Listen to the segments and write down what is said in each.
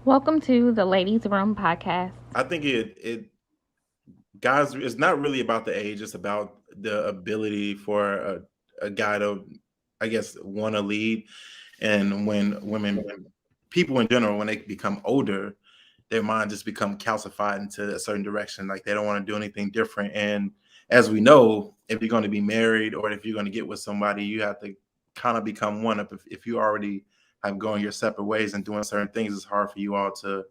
Welcome to the Ladies Room podcast. I think it guys, it's not really about the age. It's about the ability for a guy to, I guess, want to lead. And when women, people in general, when they become older, their mind just become calcified into a certain direction. Like they don't want to do anything different. And as we know, if you're going to be married or if you're going to get with somebody, you have to kind of become one. If you already have gone your separate ways and doing certain things, it's hard for you all to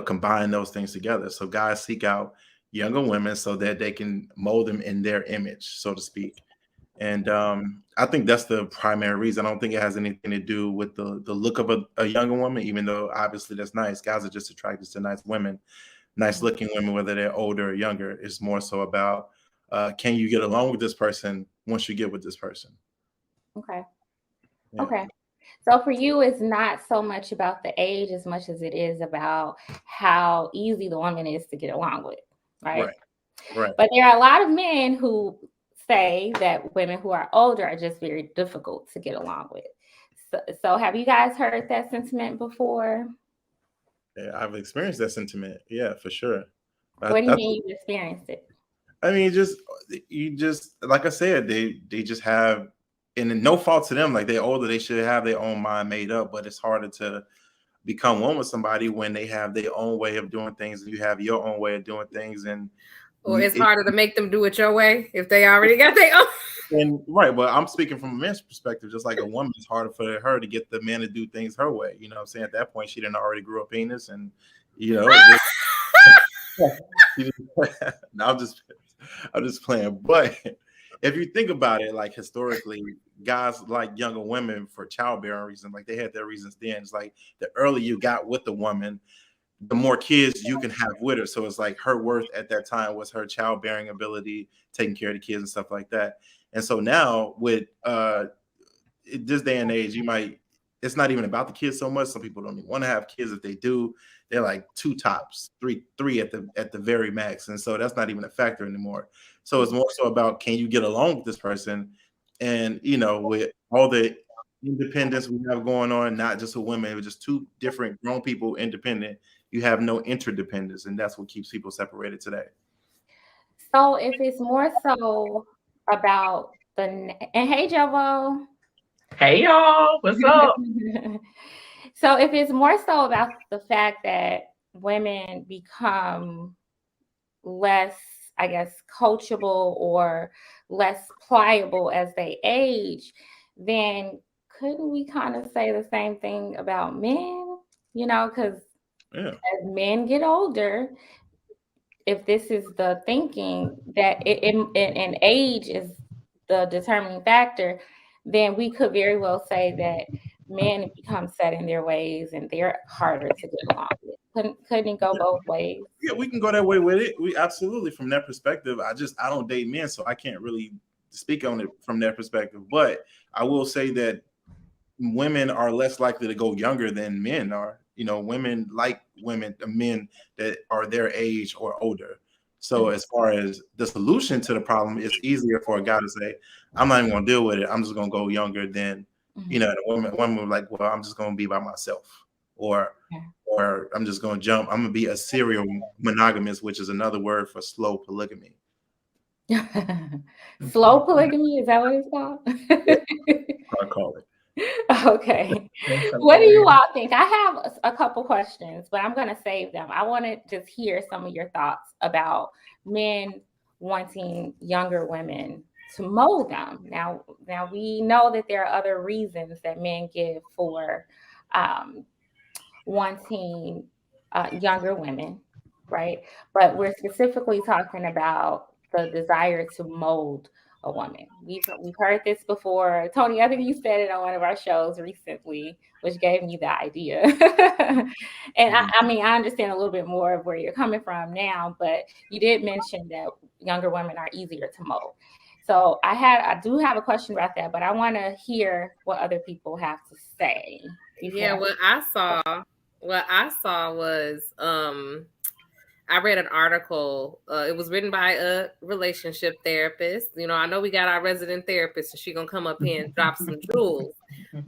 combine those things together. So guys seek out younger women so that they can mold them in their image, so to speak. And I think that's the primary reason. I don't think it has anything to do with the look of a younger woman, even though obviously that's nice. Guys are just attracted to nice women, nice looking women, whether they're older or younger. It's more so about can you get along with this person once you get with this person? Okay. Yeah. Okay. So for you, it's not so much about the age as much as it is about how easy the woman is to get along with, right? Right. Right. But there are a lot of men who say that women who are older are just very difficult to get along with. So have you guys heard that sentiment before? Yeah, I've experienced that sentiment. Yeah, for sure. What do you I mean you experienced it? I mean, you just like I said, they just have, and no fault to them. Like they're older, they should have their own mind made up. But it's harder to become one with somebody when they have their own way of doing things, and you have your own way of doing things, and Or you it's harder to make them do it your way if they already got their own. and right. But I'm speaking from a man's perspective. Just like a woman, it's harder for her to get the man to do things her way. You know what I'm saying? At that point, she didn't already grew a penis, and it just no, I'm just playing. But if you think about it, like historically, guys like younger women for childbearing reasons, like they had their reasons then. It's like the earlier you got with the woman, the more kids you can have with her. So it's like her worth at that time was her childbearing ability, taking care of the kids and stuff like that. And so now with this day and age, you might it's not even about the kids so much. Some people don't even want to have kids. If they do, they're like two tops, three at the very max. And so that's not even a factor anymore. So it's more so about can you get along with this person, and with all the independence we have going on, not just with women, it was just two different grown people independent. You have no interdependence, and that's what keeps people separated today. So if it's more so about and hey Jovo. Hey y'all, what's up? So if it's more so about the fact that women become less, I guess, coachable or less pliable as they age, then couldn't we kind of say the same thing about men? Because Yeah. as men get older, if this is the thinking that and age is the determining factor, then we could very well say that men become set in their ways and they're harder to get along with. Couldn't it go both ways? Yeah, we can go that way with it. We absolutely from that perspective. I don't date men, so I can't really speak on it from that perspective. But I will say that women are less likely to go younger than men are. Women like men that are their age or older. So as far as the solution to the problem, it's easier for a guy to say, "I'm not even going to deal with it. I'm just going to go younger." Than the woman like, "Well, I'm just going to be by myself," or or I'm just going to jump. I'm going to be a serial monogamous, which is another word for slow polygamy. Slow polygamy, is that what it's called? I call it. Okay. What do you all think? I have a couple questions, but I'm going to save them. I want to just hear some of your thoughts about men wanting younger women to mold them. Now we know that there are other reasons that men give for um, wanting younger women, right? But we're specifically talking about the desire to mold a woman. We've heard this before. Tony, I think you said it on one of our shows recently, which gave me the idea. And I mean, I understand a little bit more of where you're coming from now, but you did mention that younger women are easier to mold. So I do have a question about that, but I want to hear what other people have to say Yeah, before. what I saw was I read an article. It was written by a relationship therapist. You know, I know we got our resident therapist, and she's gonna come up here and drop some jewels.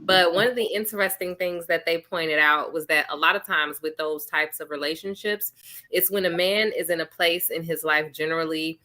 But one of the interesting things that they pointed out was that a lot of times with those types of relationships, it's when a man is in a place in his life, generally,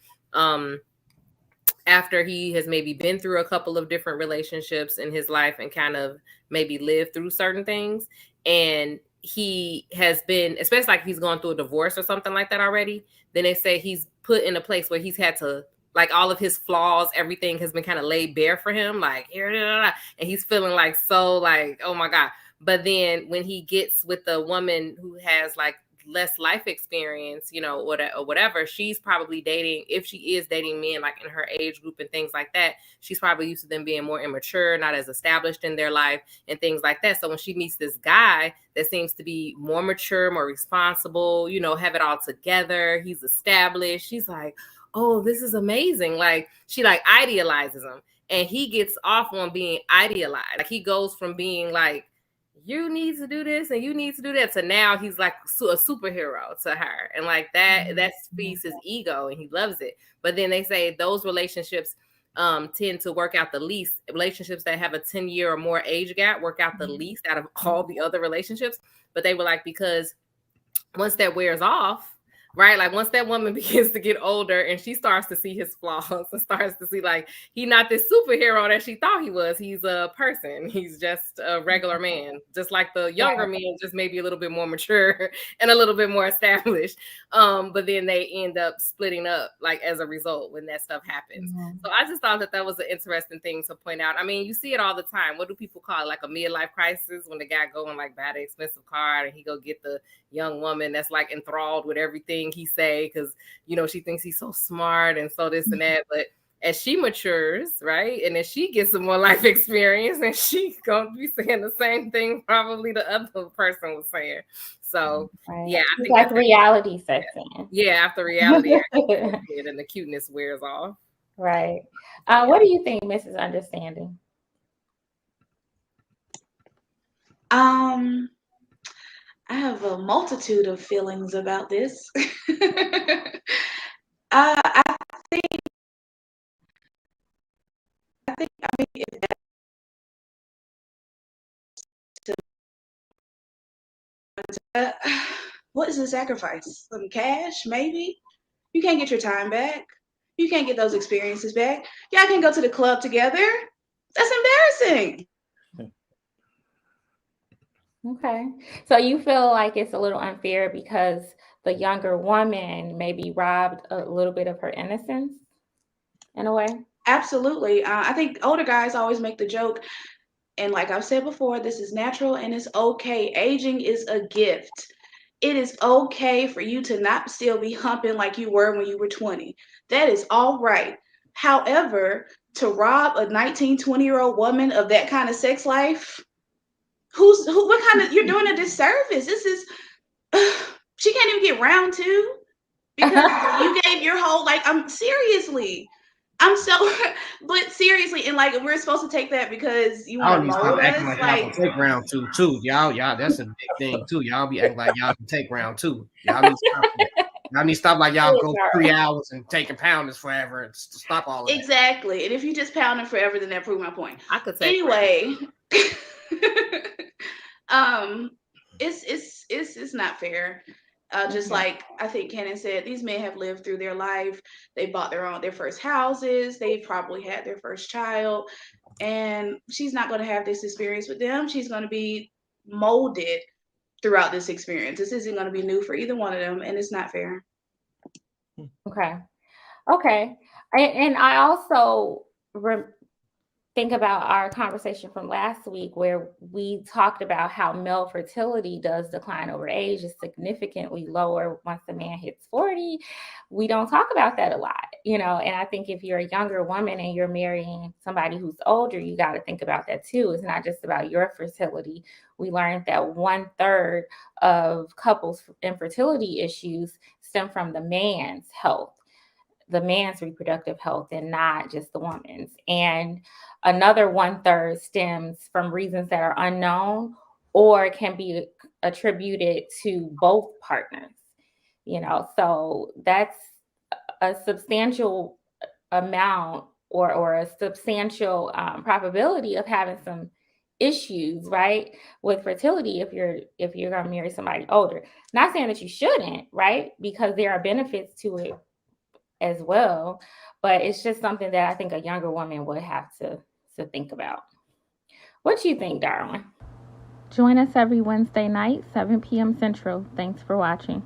after he has maybe been through a couple of different relationships in his life and kind of maybe lived through certain things, and he has been, especially like he's gone through a divorce or something like that already, then they say he's put in a place where he's had to, like, all of his flaws, everything has been kind of laid bare for him, like, and he's feeling like, so like, oh my God. But then when he gets with a woman who has like less life experience, you know, or whatever, she's probably dating, if she is dating men like in her age group and things like that, she's probably used to them being more immature, not as established in their life and things like that. So when she meets this guy that seems to be more mature, more responsible, you know, have it all together, he's established, she's like, oh, this is amazing. Like, she like idealizes him, and he gets off on being idealized. Like, he goes from being like, you need to do this and you need to do that, to now he's like a superhero to her, and like that feeds his ego and he loves it. But then they say those relationships tend to work out the least. Relationships that have a 10-year or more age gap work out the least out of all the other relationships. But they were like, because once that wears off, right? Like, once that woman begins to get older and she starts to see his flaws and starts to see, like, he's not this superhero that she thought he was. He's a person. He's just a regular man, just like the younger men, just maybe a little bit more mature and a little bit more established. But then they end up splitting up, like, as a result when that stuff happens. So I just thought that was an interesting thing to point out. I mean, you see it all the time. What do people call it? Like a midlife crisis, when the guy go and like buy the expensive car and he go get the young woman that's like enthralled with everything he say, because, you know, she thinks he's so smart and so this and that. But as she matures, right, and as she gets some more life experience, and she gonna be saying the same thing probably the other person was saying. So yeah, I think like reality sets in. Yeah, after reality and the cuteness wears off. Right. What do you think, Mrs. Understanding? I have a multitude of feelings about this. I mean, what is the sacrifice? Some cash, maybe? You can't get your time back. You can't get those experiences back. Y'all can go to the club together. That's embarrassing. Okay. So you feel like it's a little unfair because the younger woman may be robbed a little bit of her innocence in a way? Absolutely. I think older guys always make the joke, and like I've said before, this is natural and it's okay. Aging is a gift. It is okay for you to not still be humping like you were when you were 20. That is all right. However, to rob a 19, 20-year-old woman of that kind of sex life, what kind of, you're doing a disservice. This is, she can't even get round two because you gave your whole, like, seriously. But seriously, and like, we're supposed to take that because you want to mold us. Like, y'all can take round two too. Y'all, that's a big thing too. Y'all be acting like y'all can take round two. Y'all need to stop that. Y'all need to stop like y'all go 3 hours and taking pounders forever and stop all of that. Exactly. And if you just pounding forever, then that proved my point. I could take anyway. It's not fair. Just like I think Kenan said, these men have lived through their life. They bought their first houses. They probably had their first child, and she's not going to have this experience with them. She's going to be molded throughout this experience. This isn't going to be new for either one of them, and it's not fair. Okay. And I also think about our conversation from last week where we talked about how male fertility does decline over age. Is significantly lower once the man hits 40. We don't talk about that a lot, you know, and I think if you're a younger woman and you're marrying somebody who's older, you got to think about that too. It's not just about your fertility. We learned that 1/3 of couples' infertility issues stem from the man's health, the man's reproductive health, and not just the woman's. And another 1/3 stems from reasons that are unknown or can be attributed to both partners. So that's a substantial amount or a substantial probability of having some issues, right, with fertility if you're going to marry somebody older. Not saying that you shouldn't, right, because there are benefits to it as well, but it's just something that I think a younger woman would have to think about. What do you think, Darwin? Join us every Wednesday night, 7 p.m. Central. Thanks for watching.